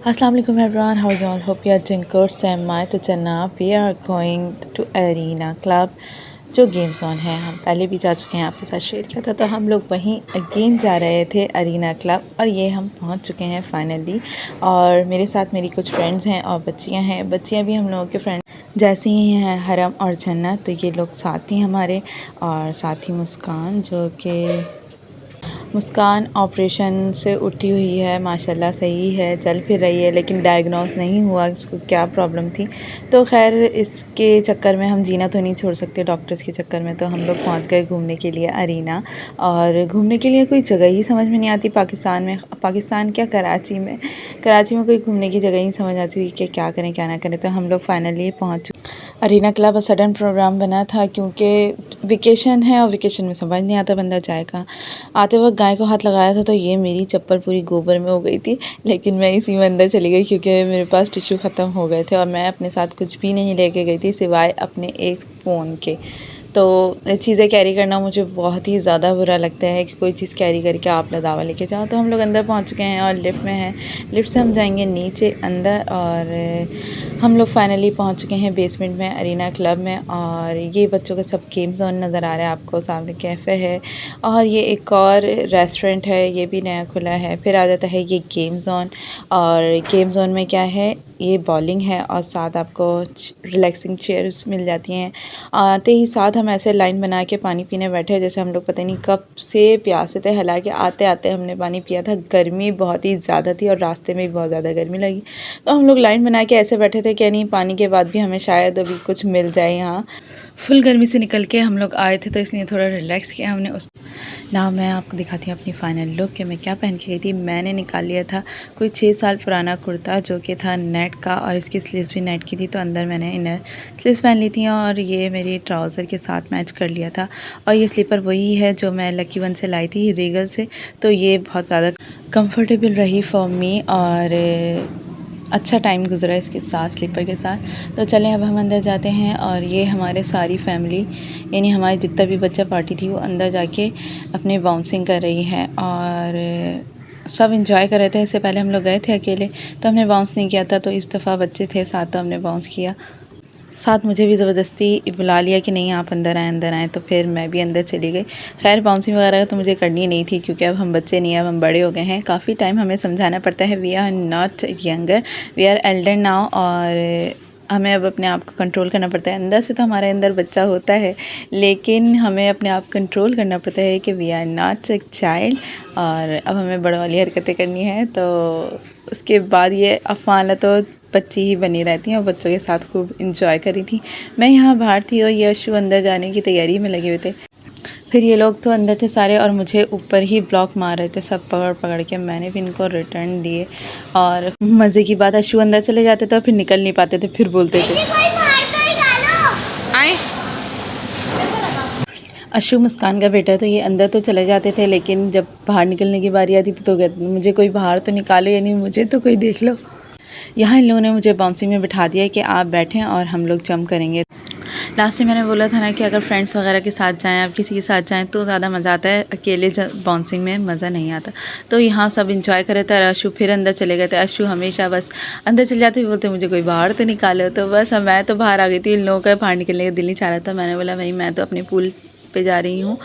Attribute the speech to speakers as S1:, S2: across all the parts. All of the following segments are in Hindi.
S1: Assalamu alaikum everyone, how are you all? Hope you are doing good. Sam Mai to जनाब we are going to Arena Club जो गेम्स ऑन है। हम पहले भी जा चुके हैं, आपके साथ शेयर किया था, तो हम लोग वहीं अगेन जा रहे थे अरीना क्लब और ये हम पहुंच चुके हैं फाइनली। और मेरे साथ मेरी कुछ फ्रेंड्स हैं और बच्चियां हैं। बच्चियां भी हम लोगों के फ्रेंड जैसे ही हैं, हरम और जन्नत, तो ये लोग साथ ही हमारे, और साथ ही मुस्कान, जो कि मुस्कान ऑपरेशन से उठी हुई है, माशाल्लाह सही है, चल फिर रही है, लेकिन डायग्नोस नहीं हुआ उसको क्या प्रॉब्लम थी। तो खैर इसके चक्कर में हम जीना तो नहीं छोड़ सकते डॉक्टर्स के चक्कर में। तो हम लोग पहुंच गए घूमने के लिए अरीना। और घूमने के लिए कोई जगह ही समझ में नहीं आती पाकिस्तान में, पाकिस्तान क्या कराची में कोई घूमने की जगह ही समझ आती कि क्या करें क्या ना करें। तो हम लोग फाइनली पहुँच अरीना क्लब। सडन प्रोग्राम बना था क्योंकि वेकेशन है और वेकेशन में समझ नहीं आता बंदा जाए कहाँ। आते वक्त गाय को हाथ लगाया था तो ये मेरी चप्पल पूरी गोबर में हो गई थी, लेकिन मैं इसी में अंदर चली गई क्योंकि मेरे पास टिश्यू ख़त्म हो गए थे और मैं अपने साथ कुछ भी नहीं लेके गई थी सिवाय अपने एक फ़ोन के। तो चीज़ें कैरी करना मुझे बहुत ही ज़्यादा बुरा लगता है कि कोई चीज़ कैरी करके आप लदावा लेके जाओ। तो हम लोग अंदर पहुंच चुके हैं और लिफ्ट में हैं। लिफ्ट से हम जाएंगे नीचे अंदर और हम लोग फाइनली पहुंच चुके हैं बेसमेंट में अरीना क्लब में। और ये बच्चों का सब गेम जोन नज़र आ रहा है आपको, सामने कैफ़े है और ये एक और रेस्टोरेंट है, ये भी नया खुला है। फिर आ जाता है ये गेम जोन, और गेम जोन में क्या है, ये बॉलिंग है और साथ आपको रिलैक्सिंग चेयर्स मिल जाती हैं। आते ही साथ हम ऐसे लाइन बना के पानी पीने बैठे, जैसे हम लोग पता नहीं कब से प्यासे थे। हालांकि आते आते हमने पानी पिया था, गर्मी बहुत ही ज़्यादा थी और रास्ते में भी बहुत ज़्यादा गर्मी लगी। तो हम लोग लाइन बना के ऐसे बैठे थे कि नहीं पानी के बाद भी हमें शायद अभी कुछ मिल जाए। यहाँ फुल गर्मी से निकल के हम लोग आए थे तो इसलिए थोड़ा रिलैक्स किया हमने। उस ना मैं आपको दिखाती हूँ अपनी फ़ाइनल लुक कि मैं क्या पहन के गई थी। मैंने निकाल लिया था कोई 6 साल पुराना कुर्ता जो कि था नेट का, और इसकी स्लीव्स भी नेट की थी, तो अंदर मैंने इनर स्लीव्स पहन ली थी और ये मेरी ट्राउज़र के साथ मैच कर लिया था। और ये स्लीपर वही है जो मैं लकी वन से लाई थी, रीगल से। तो ये बहुत ज़्यादा कंफर्टेबल रही फॉर मी और अच्छा टाइम गुजरा इसके साथ, स्लीपर के साथ। तो चलें अब हम अंदर जाते हैं। और ये हमारे सारी फैमिली, यानी हमारी जितना भी बच्चा पार्टी थी वो अंदर जाके अपने बाउंसिंग कर रही है और सब इंजॉय कर रहे थे। इससे पहले हम लोग गए थे अकेले तो हमने बाउंस नहीं किया था, तो इस दफ़ा बच्चे थे साथ तो हमने बाउंस किया। साथ मुझे भी ज़बरदस्ती बुला लिया कि नहीं आप अंदर आएँ, तो फिर मैं भी अंदर चली गई। खैर बाउंसिंग वगैरह तो मुझे करनी नहीं थी क्योंकि अब हम बच्चे नहीं हैं, अब हम बड़े हो गए हैं। काफ़ी टाइम हमें समझाना पड़ता है, we are not younger, we are elder now, और हमें अब अपने आप को कंट्रोल करना पड़ता है। अंदर से तो हमारे अंदर बच्चा होता है, लेकिन हमें अपने आप कंट्रोल करना पड़ता है कि we are not a child, और अब हमें बड़ों वाली हरकतें करनी है। तो उसके बाद ये अफ़ाना तो बच्ची ही बनी रहती हैं और बच्चों के साथ खूब इंजॉय करी थी। मैं यहाँ बाहर थी और ये अशु अंदर जाने की तैयारी में लगे हुए थे। फिर ये लोग तो अंदर थे सारे और मुझे ऊपर ही ब्लॉक मार रहे थे सब पकड़ पकड़ के। मैंने भी इनको रिटर्न दिए। और मज़े की बात, अशु अंदर चले जाते थे और फिर निकल नहीं पाते थे, फिर बोलते थे आए। अशु मुस्कान का बेटा, तो ये अंदर तो चले जाते थे लेकिन जब बाहर निकलने की बारी आती थी तो कहते मुझे कोई बाहर तो निकालो, यानी मुझे तो कोई देख लो। यहाँ इन लोगों ने मुझे बाउंसिंग में बिठा दिया कि आप बैठें और हम लोग जंप करेंगे। लास्ट में मैंने बोला था ना कि अगर फ्रेंड्स वगैरह के साथ जाएं, आप किसी के साथ जाएं तो ज़्यादा मज़ा आता है, अकेले बाउंसिंग में मज़ा नहीं आता। तो यहाँ सब इंजॉय कर रहे थे और अशु फिर अंदर चले गए थे। अशु हमेशा बस अंदर चले जाते बोलते मुझे कोई बाहर तो निकालो। तो बस मैं तो बाहर आ गई थी, इन लोगों का बाहर निकलने का दिल नहीं चाह रहा था। मैंने बोला भाई मैं तो अपने पूल पे जा रही हूँ।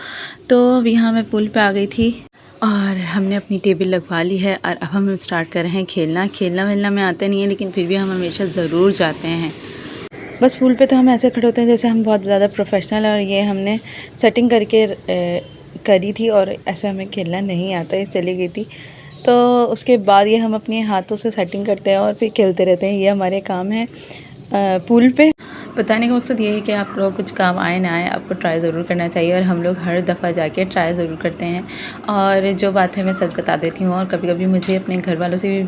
S1: तो अब यहाँ मैं पूल पे आ गई थी और हमने अपनी टेबल लगवा ली है और अब हम स्टार्ट कर रहे हैं खेलना वेलना में आते नहीं है, लेकिन फिर भी हम हमेशा ज़रूर जाते हैं। बस पूल पे तो हम ऐसे खड़े होते हैं जैसे हम बहुत ज़्यादा प्रोफेशनल हैं, और ये हमने सेटिंग करके करी थी और ऐसे हमें खेलना नहीं आता, ये चली गई थी। तो उसके बाद ये हम अपने हाथों से सेटिंग करते हैं और फिर खेलते रहते हैं, ये हमारे काम है पूल पे। बताने का मकसद ये है कि आप लोग कुछ काम आए ना आए, आपको ट्राई ज़रूर करना चाहिए, और हम लोग हर दफ़ा जाके ट्राई ज़रूर करते हैं। और जो बात है मैं सच बता देती हूँ, और कभी कभी मुझे अपने घर वालों से भी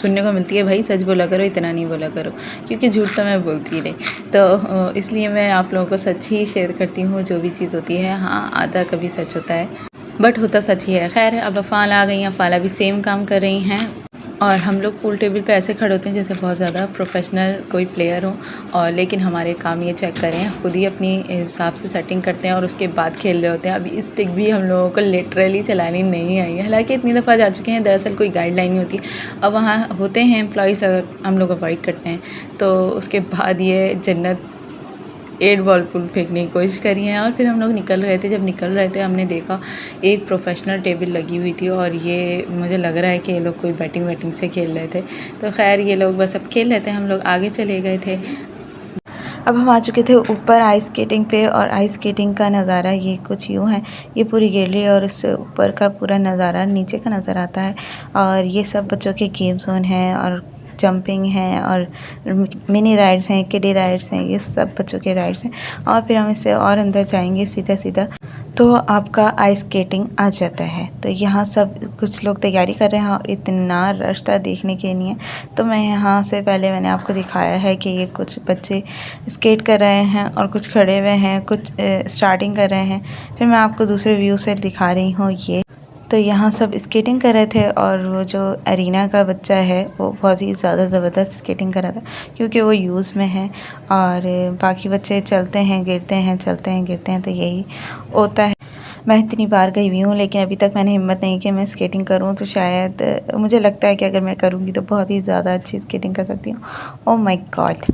S1: सुनने को मिलती है भाई सच बोला करो, इतना नहीं बोला करो, क्योंकि झूठ तो मैं बोलती ही नहीं। तो इसलिए मैं आप लोगों को सच ही शेयर करती हूँ जो भी चीज़ होती है। हाँ आधा कभी सच होता है बट होता सच ही है। खैर अब अफ़ाल आ गई हैं, अफ़ाला भी सेम काम कर रही हैं और हम लोग पूल टेबल पे ऐसे खड़े होते हैं जैसे बहुत ज़्यादा प्रोफेशनल कोई प्लेयर हो, और लेकिन हमारे काम ये चेक करें खुद ही अपनी हिसाब से सेटिंग करते हैं और उसके बाद खेल रहे होते हैं। अभी स्टिक भी हम लोगों को लिटरली चलानी नहीं आई है, हालांकि इतनी दफ़ा जा चुके हैं, दरअसल कोई गाइडलाइन नहीं होती। अब वहाँ होते हैं एम्प्लॉयज़, अगर हम लोग अवॉइड करते हैं तो उसके बाद ये जन्नत 8 बॉल पूल फेंकने की कोशिश करी है। और फिर हम लोग निकल रहे थे, जब निकल रहे थे हमने देखा एक प्रोफेशनल टेबल लगी हुई थी, और ये मुझे लग रहा है कि ये लोग कोई बैटिंग वैटिंग से खेल रहे थे। तो खैर ये लोग बस अब खेल रहे थे, हम लोग आगे चले गए थे। अब हम आ चुके थे ऊपर आइस स्केटिंग पे, और आइस स्केटिंग का नज़ारा ये कुछ यूँ है, ये पूरी गैलरी और इससे ऊपर का पूरा नज़ारा नीचे का नज़र आता है। और ये सब बच्चों के गेम जोन हैं, और जंपिंग है, और मिनी राइड्स हैं, किडी राइड्स हैं, ये सब बच्चों के राइड्स हैं। और फिर हम इससे और अंदर जाएंगे सीधा सीधा तो आपका आइस स्केटिंग आ जाता है। तो यहाँ सब कुछ लोग तैयारी कर रहे हैं, और इतना रश था देखने के लिए। तो मैं यहाँ से पहले मैंने आपको दिखाया है कि ये कुछ बच्चे स्केट कर रहे हैं और कुछ खड़े हुए हैं, कुछ स्टार्टिंग कर रहे हैं। फिर मैं आपको दूसरे व्यू से दिखा रही हूँ ये। तो यहाँ सब स्केटिंग कर रहे थे, और वो जो अरीना का बच्चा है वो बहुत ही ज़्यादा ज़बरदस्त स्केटिंग कर रहा था, क्योंकि वो यूज़ में है। और बाकी बच्चे चलते हैं गिरते हैं, चलते हैं गिरते हैं, तो यही होता है। मैं इतनी बार गई हुई हूँ, लेकिन अभी तक मैंने हिम्मत नहीं कि मैं स्केटिंग करूँ। तो शायद मुझे लगता है कि अगर मैं करूँगी तो बहुत ही ज़्यादा अच्छी स्केटिंग कर सकती हूँ। Oh my God.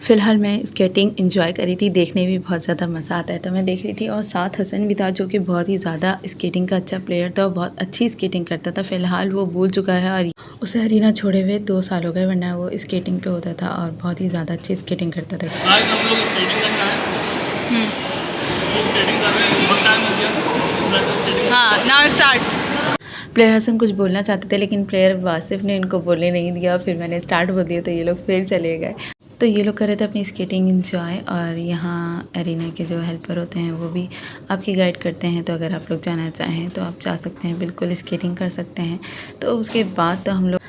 S1: फ़िलहाल मैं स्केटिंग एंजॉय करी थी, देखने में भी बहुत ज़्यादा मज़ा आता है तो मैं देख रही थी। और साथ हसन भी था जो कि बहुत ही ज़्यादा स्केटिंग का अच्छा प्लेयर था और बहुत अच्छी स्केटिंग करता था। फ़िलहाल वो भूल चुका है और उसे अरीना छोड़े हुए 2 साल हो गए, वरना वो स्केटिंग पे होता था और बहुत ही ज़्यादा अच्छी स्केटिंग करता था।
S2: आज हम लोग स्केटिंग करना है। स्केटिंग कर रहे हैं, बहुत टाइम हो गया।
S1: हाँ, नाउ स्टार्ट। प्लेयर हसन कुछ बोलना चाहते थे, लेकिन प्लेयर वासिफ ने इनको बोलने नहीं दिया। फिर मैंने स्टार्ट बोल दिया तो ये लोग फिर चले गए। तो ये लोग कर रहे थे अपनी स्केटिंग इंजॉय, और यहाँ एरिना के जो हेल्पर होते हैं वो भी आपकी गाइड करते हैं। तो अगर आप लोग जाना चाहें तो आप जा सकते हैं, बिल्कुल स्केटिंग कर सकते हैं। तो उसके बाद तो हम लोग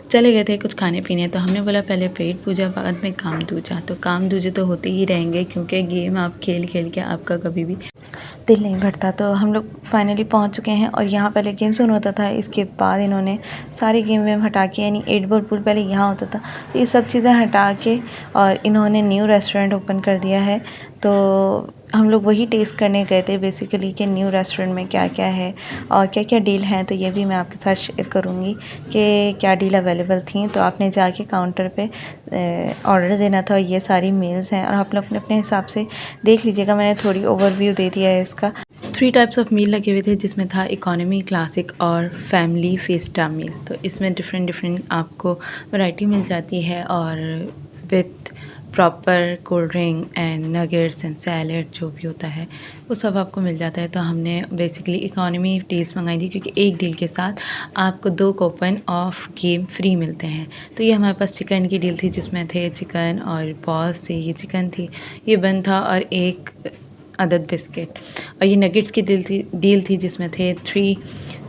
S1: चले गए थे कुछ खाने पीने। तो हमने बोला पहले पेट पूजा, बाद में काम दूजा। तो काम दूजे तो होते ही रहेंगे, क्योंकि गेम आप खेल खेल के आपका कभी भी दिल नहीं भरता। तो हम लोग फाइनली पहुंच चुके हैं, और यहाँ पहले गेम जोन होता था, इसके बाद इन्होंने सारे गेम वेम हटा के, यानी 8 बॉल पूल पहले यहाँ होता था, तो ये सब चीज़ें हटा के और इन्होंने न्यू रेस्टोरेंट ओपन कर दिया है। तो हम लोग वही टेस्ट करने गए थे बेसिकली कि न्यू रेस्टोरेंट में क्या क्या है और क्या क्या डील हैं। तो ये भी मैं आपके साथ शेयर करूँगी कि क्या डील अवेलेबल थी। तो आपने जाके काउंटर पे ऑर्डर देना था, और ये सारी मील्स हैं, और आप लोग अपने अपने हिसाब से देख लीजिएगा। मैंने थोड़ी ओवरव्यू दे दिया है इसका। 3 टाइप्स ऑफ मील लगे हुए थे, जिसमें था इकोनॉमी, क्लासिक और फैमिली फेस्टा मील। तो इसमें डिफरेंट डिफरेंट आपको वैरायटी मिल जाती है, और with proper cold drink and nuggets and salad जो भी होता है वो सब आपको मिल जाता है। तो हमने बेसिकली इकोनॉमी डील्स मंगाई थी, क्योंकि एक डील के साथ आपको 2 कूपन ऑफ गेम फ्री मिलते हैं। तो ये हमारे पास चिकन की डील थी, जिसमें थे चिकन और बॉस से ये चिकन थी, ये बन था, और एक अदद बिस्किट। और ये नगेट्स की डील थी जिसमें थे 3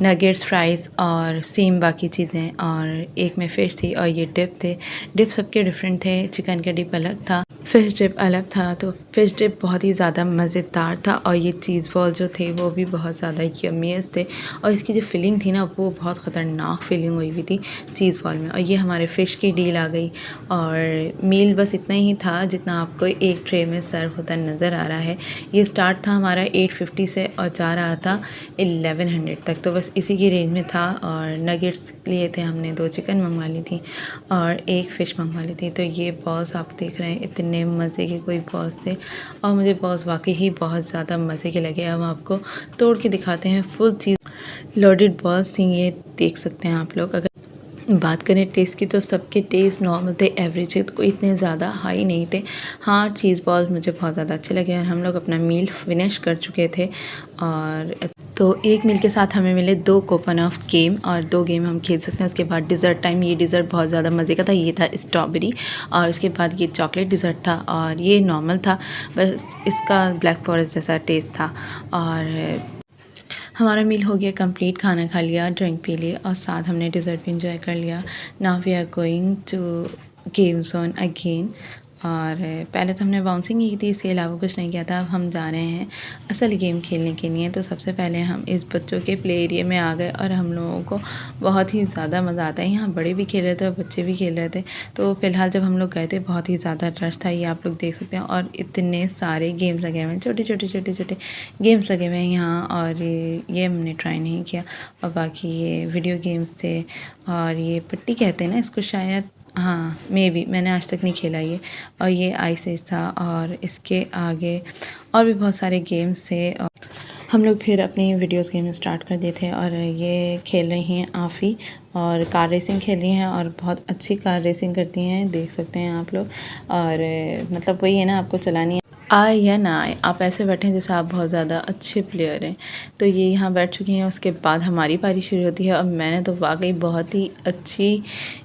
S1: नगेट्स, फ्राइज़ और सेम बाकी चीज़ें, और एक में फ़िश थी, और ये डिप थे। डिप सबके डिफरेंट थे, चिकन का डिप अलग था, फ़िश डिप अलग था। तो फ़िश डिप बहुत ही ज़्यादा मज़ेदार था, और ये चीज़ बॉल जो थे वो भी बहुत ज़्यादा यम्मीएस्ट थे, और इसकी जो फिलिंग थी ना वो बहुत ख़तरनाक फिलिंग हुई हुई थी चीज़ बॉल में। और ये हमारे फ़िश की डील आ गई, और मील बस इतना ही था जितना आपको एक ट्रे में सर्व होता नज़र आ रहा है। ये स्टार्ट था हमारा 850 से और जा रहा था 1100 तक, तो बस इसी की रेंज में था। और नगेट्स लिए थे हमने, 2 चिकन मंगवा ली थी और 1 फ़िश मंगवा ली थी। तो ये बॉल्स आप देख रहे हैं, इतने मज़े के कोई बॉल्स थे, और मुझे बॉल्स वाकई ही बहुत ज़्यादा मज़े के लगे। अब आपको तोड़ के दिखाते हैं, फुल चीज़ लोडेड बॉल्स थी, ये देख सकते हैं आप लोग। अगर बात करें टेस्ट की, तो सबके टेस्ट नॉर्मल थे, एवरेज थे, कोई इतने ज़्यादा हाई नहीं थे। हाँ, चीज़ बॉल्स मुझे बहुत ज़्यादा अच्छे लगे, और हम लोग अपना मील फिनिश कर चुके थे। और तो एक मील के साथ हमें मिले 2 कूपन ऑफ गेम, और 2 गेम हम खेल सकते हैं। उसके बाद डिज़र्ट टाइम, ये डिज़र्ट बहुत ज़्यादा मज़े का था, ये था स्ट्रॉबेरी, और उसके बाद ये चॉकलेट डिज़र्ट था, और ये नॉर्मल था, बस इसका ब्लैक फॉरेस्ट जैसा टेस्ट था। और हमारा मील हो गया कंप्लीट, खाना खा लिया, ड्रिंक पी ली, और साथ हमने डिज़र्ट भी इंजॉय कर लिया। Now we are going to game zone again. और पहले तो हमने बाउंसिंग की थी, इसके अलावा कुछ नहीं किया था। अब हम जा रहे हैं असल गेम खेलने के लिए। तो सबसे पहले हम इस बच्चों के प्ले एरिया में आ गए और हम लोगों को बहुत ही ज़्यादा मज़ा आता है। यहाँ बड़े भी खेल रहे थे और बच्चे भी खेल रहे थे। तो फ़िलहाल जब हम लोग गए थे बहुत ही ज़्यादा रश था, ये आप लोग देख सकते हैं। और इतने सारे गेम्स लगे हुए हैं, छोटे छोटे गेम्स लगे हुए हैं यहाँ। और ये हमने ट्राई नहीं किया। और बाकी ये वीडियो गेम्स थे और ये पट्टी कहते हैं ना इसको शायद, हाँ मे बी, मैंने आज तक नहीं खेला ये। और ये आइस एज था और इसके आगे और भी बहुत सारे गेम्स थे। और हम लोग फिर अपनी वीडियोस गेम स्टार्ट कर दिए थे। और ये खेल रही हैं आफ़ी और कार रेसिंग खेल रही हैं और बहुत अच्छी कार रेसिंग करती हैं, देख सकते हैं आप लोग। और मतलब वही है ना, आपको चलानी है, आए या ना आए, आप ऐसे बैठें जैसे आप बहुत ज़्यादा अच्छे प्लेयर हैं। तो ये यहाँ बैठ चुकी हैं, उसके बाद हमारी पारी शुरू होती है। और मैंने तो वाकई बहुत ही अच्छी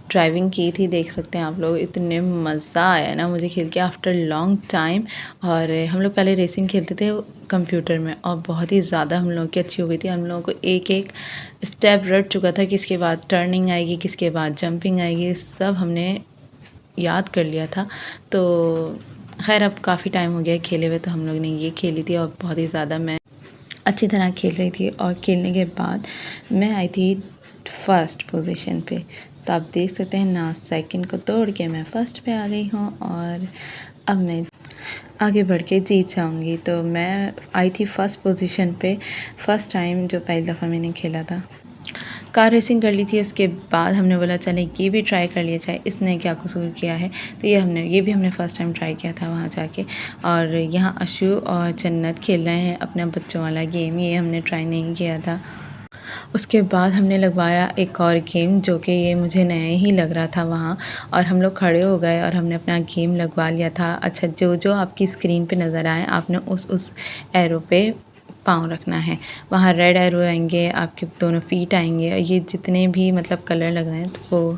S1: ड्राइविंग की थी, देख सकते हैं आप लोग। इतने मज़ा आया ना मुझे खेल के आफ्टर लॉन्ग टाइम। और हम लोग पहले रेसिंग खेलते थे कंप्यूटर में और बहुत ही ज़्यादा हम लोगों की अच्छी हो गई थी। हम लोगों को एक एक स्टेप रट चुका था, किसके बाद टर्निंग आएगी, किसके बाद जंपिंग आएगी, सब हमने याद कर लिया था। तो खैर अब काफ़ी टाइम हो गया खेले हुए, तो हम लोग ने ये खेली थी और बहुत ही ज़्यादा मैं अच्छी तरह खेल रही थी। और खेलने के बाद मैं आई थी फर्स्ट पोजीशन पे। तो आप देख सकते हैं ना, सेकंड को तोड़ के मैं फ़र्स्ट पे आ गई हूँ और अब मैं आगे बढ़ के जीत जाऊँगी। तो मैं आई थी फ़र्स्ट पोजीशन पे, फ़र्स्ट टाइम जो पहली दफ़ा मैंने खेला था। कार रेसिंग कर ली थी, इसके बाद हमने बोला चले ये भी ट्राई कर लिया जाए, इसने क्या कसूर किया है। तो ये भी हमने फ़र्स्ट टाइम ट्राई किया था वहाँ जाके। और यहाँ अशु और जन्नत खेल रहे हैं अपना बच्चों वाला गेम, ये हमने ट्राई नहीं किया था। उसके बाद हमने लगवाया एक और गेम, जो कि ये मुझे नया ही लग रहा था वहाँ। और हम लोग खड़े हो गए और हमने अपना गेम लगवा लिया था। अच्छा, जो आपकी स्क्रीन पे नज़र आए, आपने उस एरो पे पाँव रखना है। वहाँ रेड एरो आएंगे, आपके दोनों फीट आएंगे। ये जितने भी मतलब कलर लग रहे हैं तो वो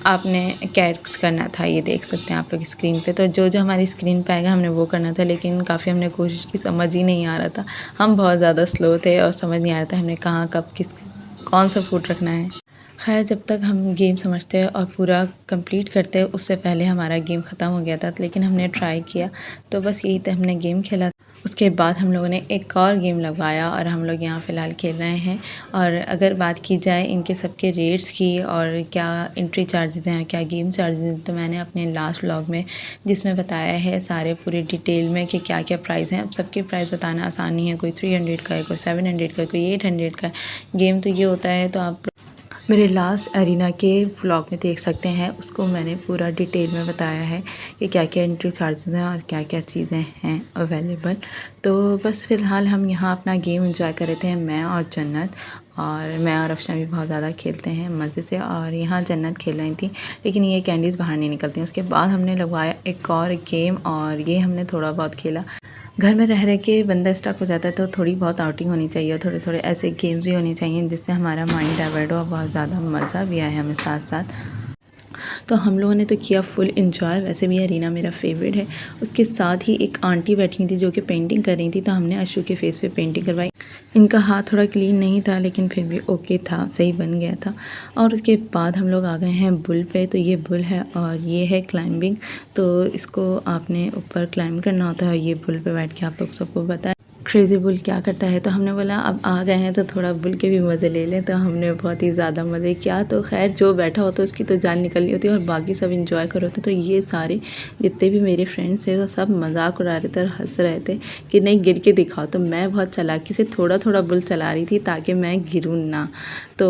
S1: आपने कैच करना था। ये देख सकते हैं आप लोग स्क्रीन पे। तो जो हमारी स्क्रीन पे आएगा हमने वो करना था, लेकिन काफ़ी हमने कोशिश की, समझ ही नहीं आ रहा था। हम बहुत ज़्यादा स्लो थे और समझ नहीं आ रहा था हमने कहाँ कब कौन सा फुट रखना है। खैर जब तक हम गेम समझते हैं और पूरा कंप्लीट करते हैं, उससे पहले हमारा गेम ख़त्म हो गया था। लेकिन हमने ट्राई किया, तो बस यही तो हमने गेम खेला। उसके बाद हम लोगों ने एक और गेम लगवाया और हम लोग यहाँ फ़िलहाल खेल रहे हैं। और अगर बात की जाए इनके सबके रेट्स की और क्या एंट्री चार्जेस हैं, क्या गेम चार्जेस हैं, तो मैंने अपने लास्ट व्लॉग में जिसमें बताया है सारे पूरे डिटेल में कि क्या क्या प्राइस हैं। अब सबके प्राइस बताना आसान नहीं है, कोई 300 का है, कोई 700 का है, कोई 800 का है। गेम तो ये होता है, तो आप मेरे लास्ट एरिना के व्लॉग में देख सकते हैं, उसको मैंने पूरा डिटेल में बताया है कि क्या क्या एंट्री चार्जेस हैं और क्या क्या चीज़ें हैं अवेलेबल। तो बस फ़िलहाल हम यहाँ अपना गेम एंजॉय कर रहे थे, मैं और जन्नत। और मैं और अफशा भी बहुत ज़्यादा खेलते हैं मज़े से। और यहाँ जन्नत खेल रही थी, लेकिन ये कैंडीज़ बाहर नहीं निकलती। उसके बाद हमने लगवाया एक और गेम और ये हमने थोड़ा बहुत खेला। घर में रह के बंदा स्टक हो जाता है, तो थोड़ी बहुत आउटिंग होनी चाहिए और थोड़े ऐसे गेम्स भी होने चाहिए जिससे हमारा माइंड डाइवर्ट हो और बहुत ज़्यादा मज़ा भी आए हमें साथ साथ। तो हम लोगों ने तो किया फुल इंजॉय। वैसे भी अरीना मेरा फेवरेट है। उसके साथ ही एक आंटी बैठी थी जो कि पेंटिंग कर रही थी, तो हमने अशु के फेस पे पेंटिंग करवाई। इनका हाथ थोड़ा क्लीन नहीं था, लेकिन फिर भी ओके था, सही बन गया था। और उसके बाद हम लोग आ गए हैं बुल पे। तो ये बुल है और ये है क्लाइंबिंग। तो इसको आपने ऊपर क्लाइंब करना होता है। ये बुल पे बैठ के आप लोग सबको पता है क्रेज़ी बुल क्या करता है। तो हमने बोला अब आ गए हैं तो थोड़ा बुल के भी मज़े ले लें। तो हमने बहुत ही ज़्यादा मज़े किया। तो खैर जो बैठा होता है उसकी तो जान निकलनी होती है और बाकी सब इंजॉय कर रहे होते। तो ये सारे जितने भी मेरे फ्रेंड्स थे, तो सब मजाक उड़ा रहे थे और हंस रहे थे कि नहीं गिर के दिखाओ। तो मैं बहुत चालाकी से थोड़ा बुल चला रही थी ताकि मैं गिरूँ ना। तो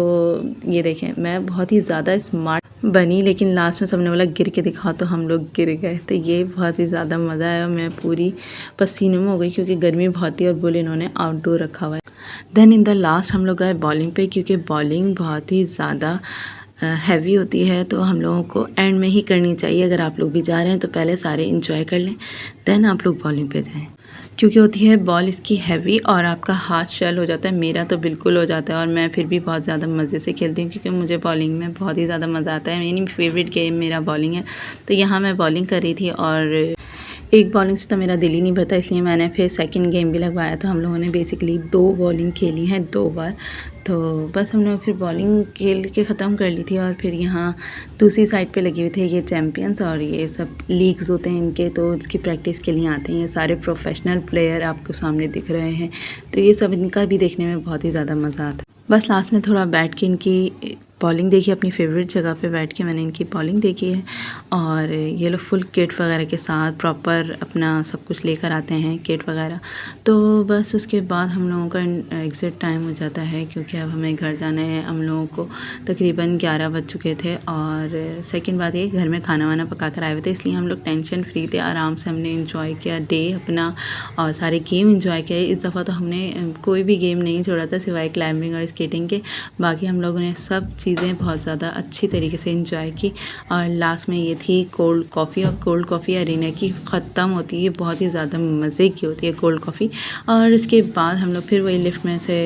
S1: ये देखें, मैं बहुत ही ज़्यादा स्मार्ट बनी, लेकिन लास्ट में सबने बोला गिर के दिखाओ, तो हम लोग गिर गए। तो ये बहुत ही ज़्यादा मज़ा आया। मैं पूरी पसीने में हो गई क्योंकि गर्मी बहुत थी और बुल इन्होंने आउटडोर रखा हुआ है। देन इन द लास्ट हम लोग गए बॉलिंग पे, क्योंकि बॉलिंग बहुत ही ज़्यादा हैवी होती है, तो हम लोगों को एंड में ही करनी चाहिए। अगर आप लोग भी जा रहे हैं तो पहले सारे इंजॉय कर लें, देन आप लोग बॉलिंग पे जाएं, क्योंकि होती है बॉल इसकी हैवी और आपका हाथ शेल हो जाता है। मेरा तो बिल्कुल हो जाता है और मैं फिर भी बहुत ज़्यादा मज़े से खेलती हूँ क्योंकि मुझे बॉलिंग में बहुत ही ज़्यादा मज़ा आता है। मेरी फेवरेट गेम मेरा बॉलिंग है। तो यहाँ मैं बॉलिंग कर रही थी और एक बॉलिंग से तो मेरा दिल ही नहीं भरता, इसलिए मैंने फिर सेकंड गेम भी लगवाया था। हम लोगों ने बेसिकली 2 बॉलिंग खेली हैं 2 बार, तो बस हमने फिर बॉलिंग खेल के ख़त्म कर ली थी। और फिर यहाँ दूसरी साइड पे लगे हुए थे ये चैम्पियंस, और ये सब लीग्स होते हैं इनके, तो इसकी प्रैक्टिस के लिए आते हैं। ये सारे प्रोफेशनल प्लेयर आपको सामने दिख रहे हैं, तो ये सब इनका भी देखने में बहुत ही ज़्यादा मज़ा आता है। बस लास्ट में थोड़ा बैठ के इनकी बॉलिंग देखी, अपनी फेवरेट जगह पे बैठ के मैंने इनकी बॉलिंग देखी है। और ये लोग फुल किट वगैरह के साथ प्रॉपर अपना सब कुछ लेकर आते हैं, किट वगैरह। तो बस उसके बाद हम लोगों का एग्ज़िट टाइम हो जाता है, क्योंकि अब हमें घर जाना है। हम लोगों को तकरीबन 11 बज चुके थे। और सेकंड बात ये, घर में खाना वाना पका कर आए हुए थे, इसलिए हम लोग टेंशन फ्री थे। आराम से हमने इंजॉय किया डे अपना, और सारे गेम इंजॉय किए। इस दफ़ा तो हमने कोई भी गेम नहीं छोड़ा था सिवाय क्लाइंबिंग और स्केटिंग के। बाकी हम लोगों ने सब चीज़ें बहुत ज़्यादा अच्छी तरीके से इंजॉय की। और लास्ट में ये थी कोल्ड कॉफ़ी, और कोल्ड कॉफ़ी अरीना की ख़त्म होती है, बहुत ही ज़्यादा मज़े की होती है कोल्ड कॉफ़ी। और इसके बाद हम लोग फिर वही लिफ्ट में से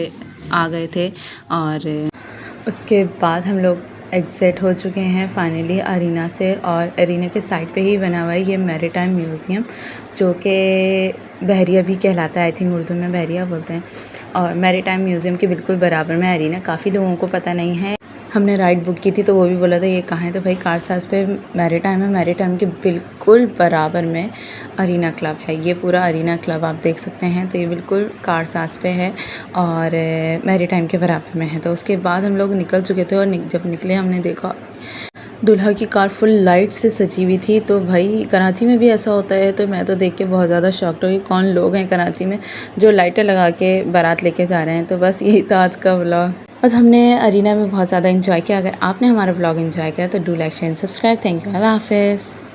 S1: आ गए थे, और उसके बाद हम लोग एग्ज़िट हो चुके हैं फाइनली अरीना से। और अरीना के साइड पे ही बना हुआ है ये मैरीटाइम म्यूज़ियम, जो कि बहरिया भी कहलाता है, आई थिंक उर्दू में बहरिया बोलते हैं। और मैरीटाइम म्यूज़ियम के बिल्कुल बराबर में अरीना, काफ़ी लोगों को पता नहीं है। हमने राइड बुक की थी तो वो भी बोला था ये कहाँ है, तो भाई कारसाज पे मैरीटाइम है। मैरीटाइम के बिल्कुल बराबर में अरीना क्लब है। ये पूरा अरीना क्लब आप देख सकते हैं, तो ये बिल्कुल कारसाज पे है और मैरीटाइम के बराबर में है। तो उसके बाद हम लोग निकल चुके थे, और जब निकले हमने देखा दूल्हा की कार फुल लाइट से सजी हुई थी। तो भाई कराची में भी ऐसा होता है, तो मैं तो देख के बहुत ज़्यादा शॉक्ड हुई, कौन लोग हैं कराची में जो लाइटें लगा के बारात लेके जा रहे हैं। तो बस यही था आज का व्लॉग। बस हमने अरीना में बहुत ज़्यादा इंजॉय किया। अगर आपने हमारा व्लॉग इंजॉय किया तो do like share and subscribe. Thank you, अल्लाह हाफ़िज़।